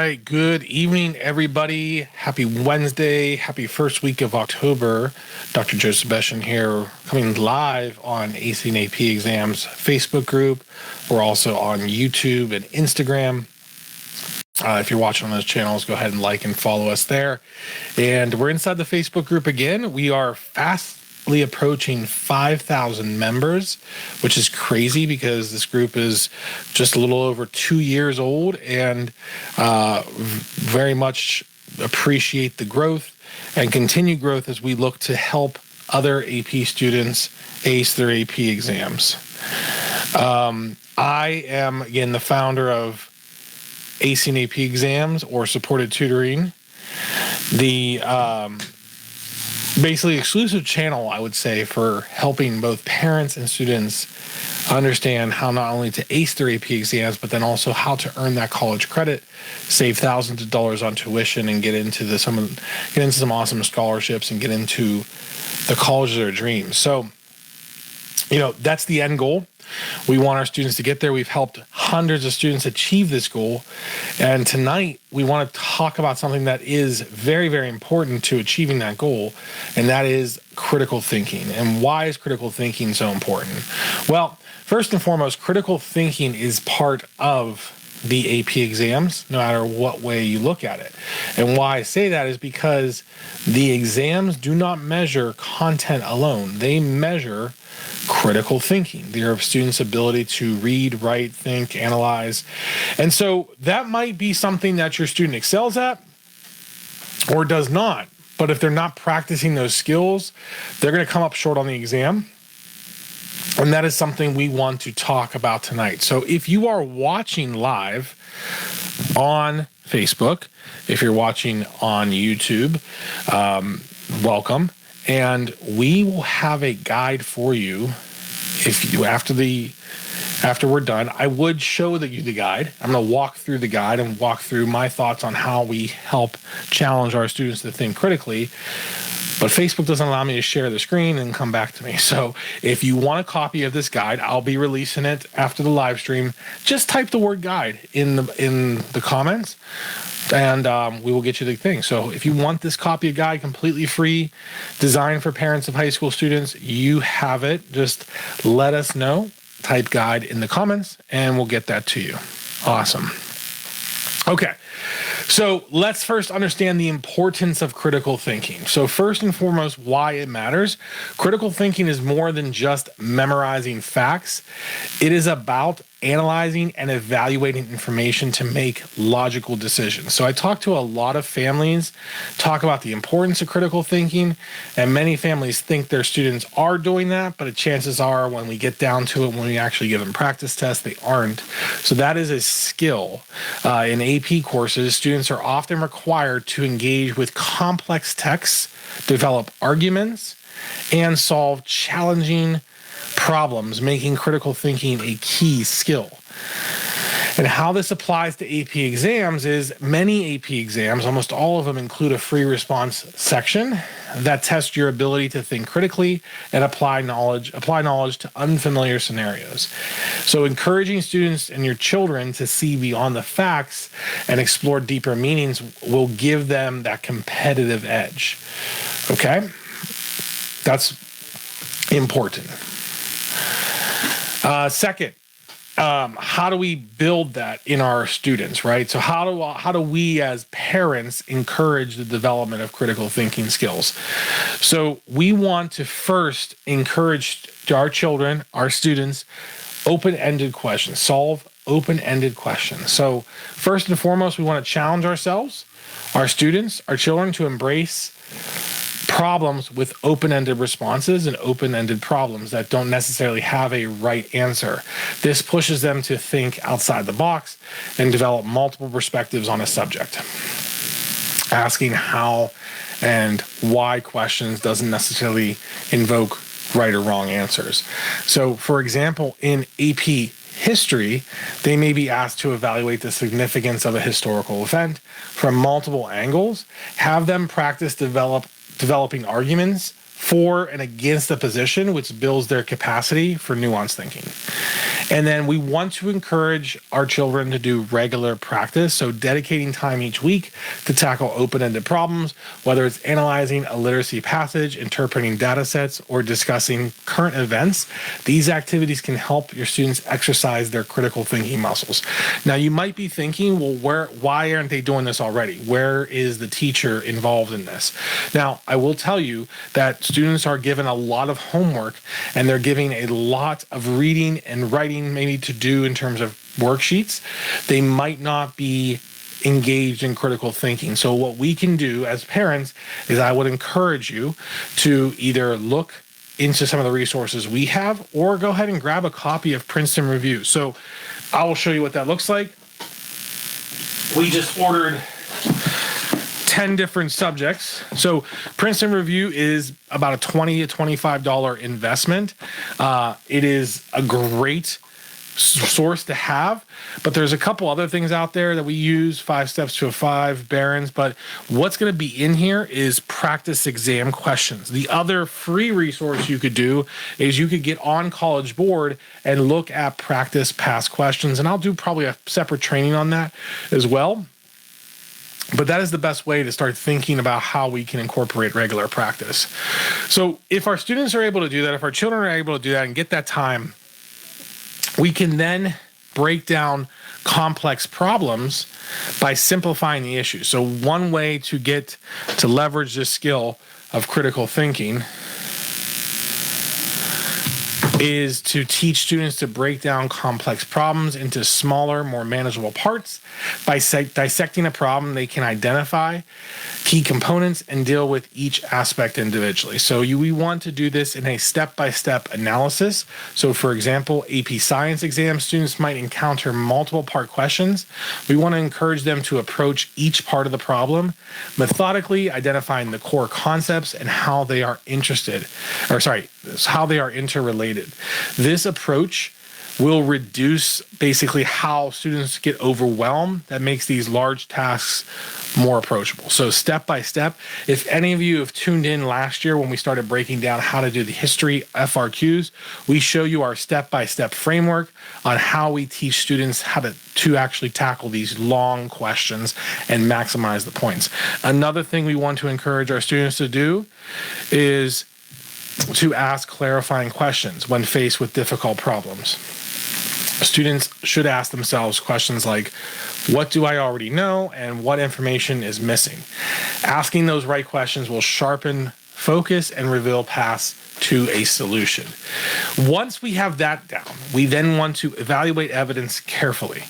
right, good evening, everybody. Happy Wednesday. Happy first week of October. Dr. Joe Sebastian here, coming live on Acing AP Exams Facebook group. We're also on YouTube and Instagram. If you're watching on those channels, go ahead and like and follow us there. And we're inside the Facebook group again. We are fastly approaching 5,000 members, which is crazy because this group is just a little over 2 years old, and very much appreciate the growth and continued growth as we look to help other AP students ace their AP exams. I am, again, the founder of Acing AP Exams, or supported tutoring, the basically exclusive channel, I would say, for helping both parents and students understand how not only to ace their AP exams, but then also how to earn that college credit, save thousands of dollars on tuition, and get into some awesome scholarships and get into the college of their dreams. So, that's the end goal. We want our students to get there. We've helped hundreds of students achieve this goal. And tonight, we want to talk about something that is very, very important to achieving that goal, and that is critical thinking. And why is critical thinking so important? Well, first and foremost, critical thinking is part of the AP exams, no matter what way you look at it. And why I say that is because the exams do not measure content alone. They measure critical thinking, their students' ability to read, write, think, analyze. And so that might be something that your student excels at or does not. But if they're not practicing those skills, they're going to come up short on the exam. And that is something we want to talk about tonight. So if you are watching live on Facebook, if you're watching on YouTube, welcome. And we will have a guide for you. If you after we're done, I would show you the guide. I'm going to walk through the guide and walk through my thoughts on how we help challenge our students to think critically. But Facebook doesn't allow me to share the screen and come back to me. So if you want a copy of this guide, I'll be releasing it after the live stream. Just type the word guide in the comments, and we will get you the thing. So if you want this copy of guide, completely free, designed for parents of high school students, you have it. Just let us know. Type guide in the comments, and we'll get that to you. Awesome. Okay. So let's first understand the importance of critical thinking. So first and foremost, why it matters. Critical thinking is more than just memorizing facts. It is about analyzing and evaluating information to make logical decisions. So I talk to a lot of families, talk about the importance of critical thinking, and many families think their students are doing that, but the chances are when we get down to it, when we actually give them practice tests, they aren't. So that is a skill. In AP courses, students are often required to engage with complex texts, develop arguments, and solve challenging problems, making critical thinking a key skill. And how this applies to AP exams is many AP exams, almost all of them, include a free response section that tests your ability to think critically and apply knowledge to unfamiliar scenarios. So encouraging students and your children to see beyond the facts and explore deeper meanings will give them that competitive edge. Okay? That's important. Second, how do we build that in our students, right? So how do we as parents encourage the development of critical thinking skills? So we want to first encourage our children, our students, open-ended questions, solve open-ended questions. So first and foremost, we want to challenge ourselves, our students, our children, to embrace problems with open-ended responses and open-ended problems that don't necessarily have a right answer. This pushes them to think outside the box and develop multiple perspectives on a subject. Asking how and why questions doesn't necessarily invoke right or wrong answers. So, for example, in AP history, they may be asked to evaluate the significance of a historical event from multiple angles, have them practice developing arguments for and against the position, which builds their capacity for nuanced thinking. And then we want to encourage our children to do regular practice. So dedicating time each week to tackle open-ended problems, whether it's analyzing a literacy passage, interpreting data sets, or discussing current events. These activities can help your students exercise their critical thinking muscles. Now, you might be thinking, well, why aren't they doing this already? Where is the teacher involved in this? Now, I will tell you that students are given a lot of homework and they're giving a lot of reading and writing maybe to do in terms of worksheets. They might not be engaged in critical thinking. So what we can do as parents is I would encourage you to either look into some of the resources we have or go ahead and grab a copy of Princeton Review. So I will show you what that looks like. We just ordered 10 different subjects. So Princeton Review is about a $20 to $25 investment. It is a great source to have, but there's a couple other things out there that we use, 5 Steps to a 5, Barron's, but what's going to be in here is practice exam questions. The other free resource you could do is you could get on College Board and look at practice past questions, and I'll do probably a separate training on that as well. But that is the best way to start thinking about how we can incorporate regular practice. So if our students are able to do that, if our children are able to do that and get that time, we can then break down complex problems by simplifying the issue. So one way to get to leverage this skill of critical thinking is to teach students to break down complex problems into smaller, more manageable parts. By dissecting a problem, they can identify key components and deal with each aspect individually. So we want to do this in a step-by-step analysis. So for example, AP Science exam students might encounter multiple part questions. We want to encourage them to approach each part of the problem, methodically identifying the core concepts and how they are how they are interrelated. This approach will reduce basically how students get overwhelmed. That makes these large tasks more approachable. So step by step, if any of you have tuned in last year when we started breaking down how to do the history FRQs, we show you our step-by-step framework on how we teach students how to actually tackle these long questions and maximize the points. Another thing we want to encourage our students to do is to ask clarifying questions when faced with difficult problems. Students should ask themselves questions like, what do I already know and what information is missing? Asking those right questions will sharpen focus and reveal paths to a solution. Once we have that down, we then want to evaluate evidence carefully.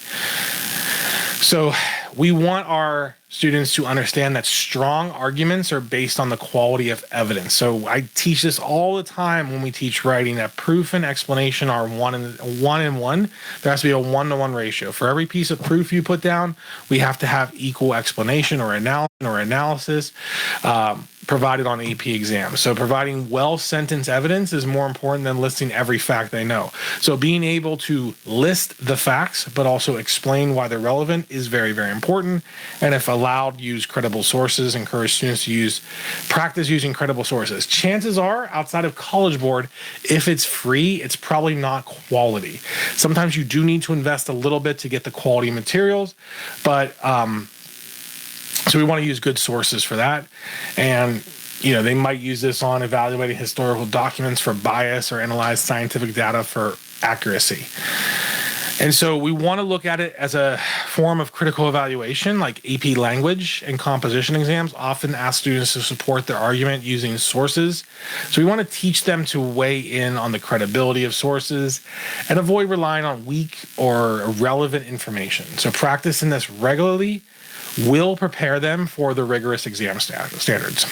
So we want our students to understand that strong arguments are based on the quality of evidence. So I teach this all the time when we teach writing, that proof and explanation are one and one. There has to be a 1-to-1 ratio. For every piece of proof you put down, we have to have equal explanation or analysis provided on AP exams. So providing well-sentenced evidence is more important than listing every fact they know. So being able to list the facts, but also explain why they're relevant is very, very important. And if allowed, use credible sources, encourage students to practice using credible sources. Chances are, outside of College Board, if it's free, it's probably not quality. Sometimes you do need to invest a little bit to get the quality materials, but so we want to use good sources for that. And, they might use this on evaluating historical documents for bias or analyze scientific data for accuracy. And so we want to look at it as a form of critical evaluation, like AP language and composition exams often ask students to support their argument using sources. So we want to teach them to weigh in on the credibility of sources and avoid relying on weak or irrelevant information. So practicing this regularly will prepare them for the rigorous exam standards.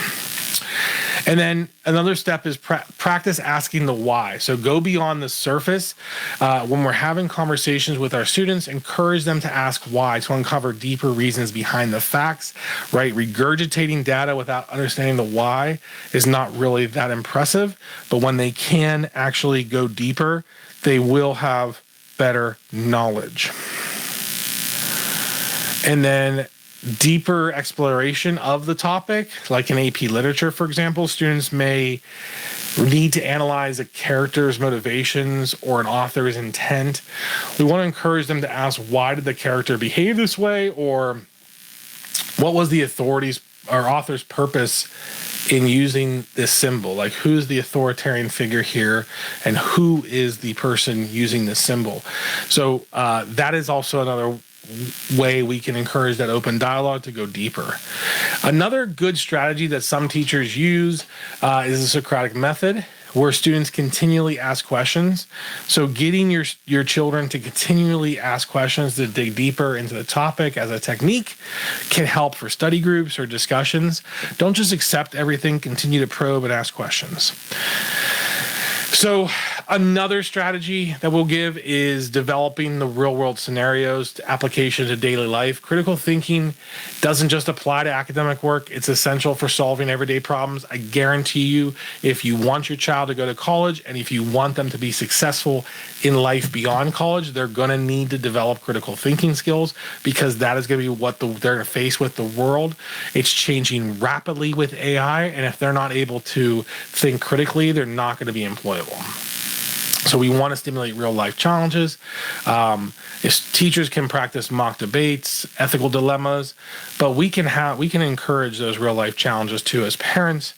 And then another step is practice asking the why. So go beyond the surface. When we're having conversations with our students, encourage them to ask why, to uncover deeper reasons behind the facts, right? Regurgitating data without understanding the why is not really that impressive, but when they can actually go deeper, they will have better knowledge. And then deeper exploration of the topic, like in AP Literature, for example, students may need to analyze a character's motivations or an author's intent. We want to encourage them to ask, why did the character behave this way, or what was the authority's or author's purpose in using this symbol? Like, who's the authoritarian figure here, and who is the person using this symbol? So that is also another way we can encourage that open dialogue to go deeper. Another good strategy that some teachers use is the Socratic method, where students continually ask questions. So getting your children to continually ask questions to dig deeper into the topic as a technique can help for study groups or discussions. Don't just accept everything, continue to probe and ask questions. So another strategy that we'll give is developing the real-world scenarios, application to daily life. Critical thinking doesn't just apply to academic work. It's essential for solving everyday problems. I guarantee you, if you want your child to go to college and if you want them to be successful in life beyond college, they're going to need to develop critical thinking skills, because that is going to be what they're going to face with the world. It's changing rapidly with AI, and if they're not able to think critically, they're not going to be employable. So we want to stimulate real life challenges. If teachers can practice mock debates, ethical dilemmas, but we can encourage those real life challenges too as parents.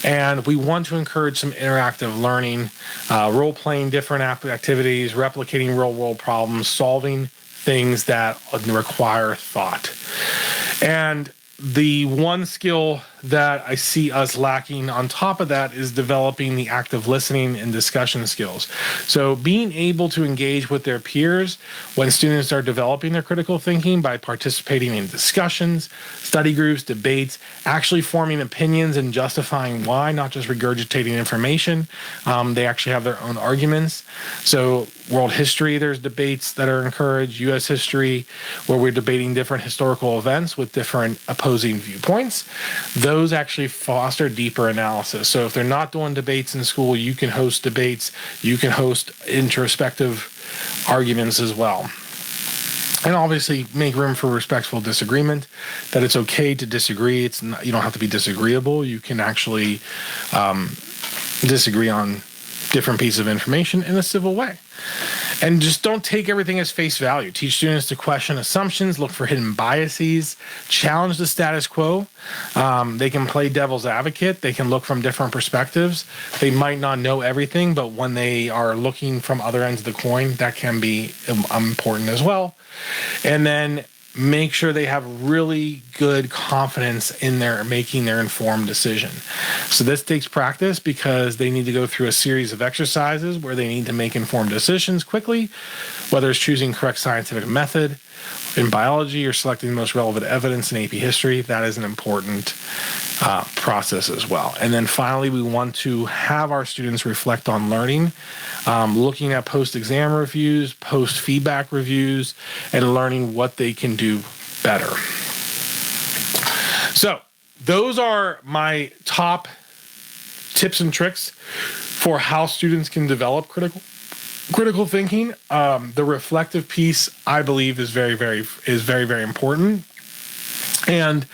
And we want to encourage some interactive learning, role playing different activities, replicating real world problems, solving things that require thought. And the one skill that I see us lacking on top of that is developing the active listening and discussion skills. So being able to engage with their peers when students are developing their critical thinking by participating in discussions, study groups, debates, actually forming opinions and justifying why, not just regurgitating information. They actually have their own arguments. So world history, there's debates that are encouraged. U.S. history, where we're debating different historical events with different opposing viewpoints. Those actually foster deeper analysis. So if they're not doing debates in school, you can host debates. You can host introspective arguments as well. And obviously make room for respectful disagreement, that it's okay to disagree. It's not, you don't have to be disagreeable. You can actually disagree on different pieces of information in a civil way. And just don't take everything as face value. Teach students to question assumptions, look for hidden biases, challenge the status quo. They can play devil's advocate. They can look from different perspectives. They might not know everything, but when they are looking from other ends of the coin, that can be important as well. And then make sure they have really good confidence in their making their informed decision. So this takes practice, because they need to go through a series of exercises where they need to make informed decisions quickly, whether it's choosing correct scientific method in biology or selecting the most relevant evidence in AP history. That is an important process as well. And then finally, we want to have our students reflect on learning, looking at post-exam reviews, post-feedback reviews, and learning what they can do better. So those are my top tips and tricks for how students can develop critical thinking. The reflective piece, I believe, is very, very important. And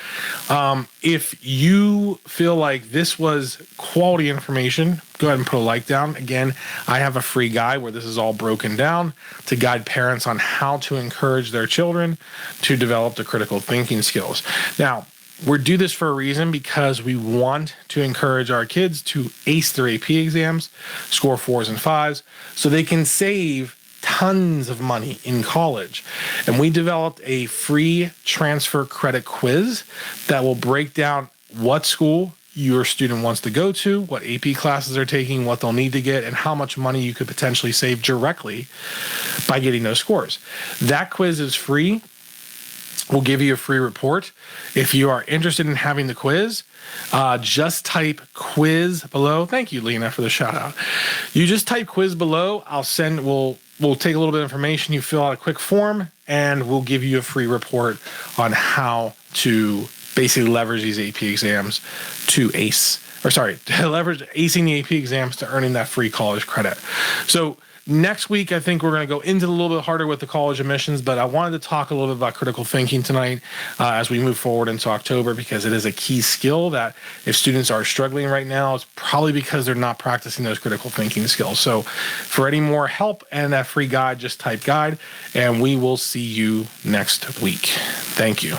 if you feel like this was quality information, go ahead and put a like down. Again, I have a free guide where this is all broken down to guide parents on how to encourage their children to develop the critical thinking skills. Now, we do this for a reason, because we want to encourage our kids to ace their AP exams, score 4s and 5s, so they can save tons of money in college. And we developed a free transfer credit quiz that will break down what school your student wants to go to, what AP classes they're taking, what they'll need to get, and how much money you could potentially save directly by getting those scores. That quiz is free. We'll give you a free report. If you are interested in having the quiz, just type quiz below. Thank you, Lena, for the shout out. You just type quiz below. We'll take a little bit of information. You fill out a quick form, and we'll give you a free report on how to basically leverage these AP exams to leverage acing the AP exams to earning that free college credit. So Next week, I think we're going to go into a little bit harder with the college admissions, but I wanted to talk a little bit about critical thinking tonight as we move forward into October, because it is a key skill that if students are struggling right now, it's probably because they're not practicing those critical thinking skills. So for any more help and that free guide, just type guide, and we will see you next week. Thank you.